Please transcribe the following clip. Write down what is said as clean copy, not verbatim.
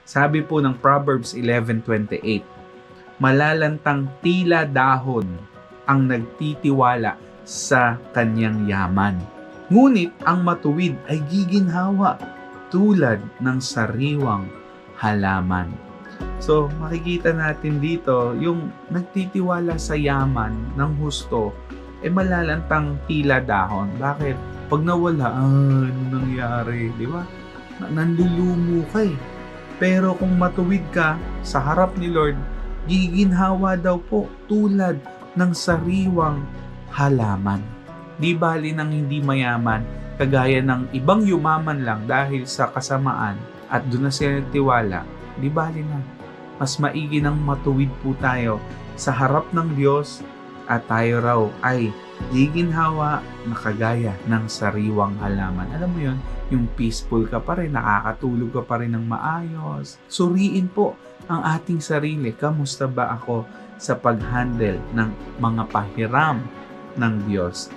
Sabi po ng Proverbs 11:28, malalantang tila dahon ang nagtitiwala sa kanyang yaman. Ngunit ang matuwid ay giginhawa tulad ng sariwang halaman. So, makikita natin dito, yung nagtitiwala sa yaman ng husto, malalantang tila dahon. Bakit? Pag nawala, ano nangyari? Di ba? Nanlulumo ka eh. Pero kung matuwid ka sa harap ni Lord, giginhawa daw po tulad ng sariwang halaman. Di bali ng hindi mayaman, kagaya ng ibang yumaman lang dahil sa kasamaan at doon na sila nagtiwala, di bali na. Mas maigi nang matuwid po tayo sa harap ng Diyos at tayo raw ay giginhawa na kagaya ng sariwang halaman. Alam mo yun, yung peaceful ka pa rin, nakakatulog ka pa rin ng maayos. Suriin po ang ating sarili. Kamusta ba ako sa pag-handle ng mga pahiram ng Diyos?